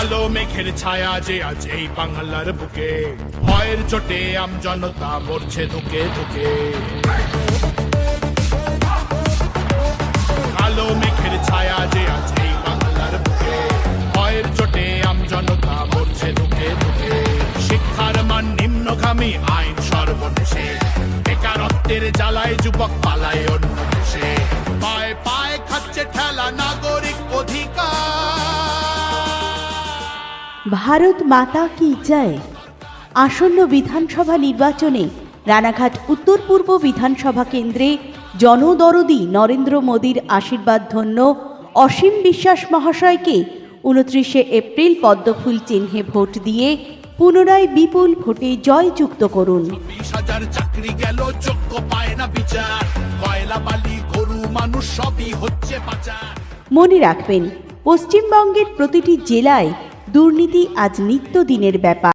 কালো মেঘের ছায়া যে আজ এই বাংলার বুকে, ভয়ের চোটে আমজনতা মরছে ধুকে ধুকে। কালো মেঘের ছায়া যে আজ এই বাংলার বুকে, ভয়ের চোটে আমজনতা মরছে ধুকে ধুকে। শিক্ষার মান নিম্নগামী, আইন সর্বনেশে, বেকারত্বের জ্বালায় যুবক পালায় অন্য দেশে। পায়ে পায়ে খাচ্ছে ঠেলা নাগরিক অধিকার। ভারত মাতা কি জয়। আসন্ন বিধানসভা নির্বাচনে রানাঘাট উত্তর পূর্ব বিধানসভা কেন্দ্রে জনদরদি নরেন্দ্র মোদীর আশীর্বাদ ধন্য অসীম বিশ্বাস মহাশয়কে 29শে এপ্রিল পদ্মফুল চিহ্নে ভোট দিয়ে পুনরায় বিপুল ভোটে জয়যুক্ত করুন। 20,000 চাকরি গেল, যোগ্য পায় না বিচার, কয়লা বালি গরু মানুষ সবই হচ্ছে পাচার। মনে রাখবেন, পশ্চিমবঙ্গের প্রতিটি জেলায় দুর্নীতি আজ নিত্যদিনের ব্যাপার।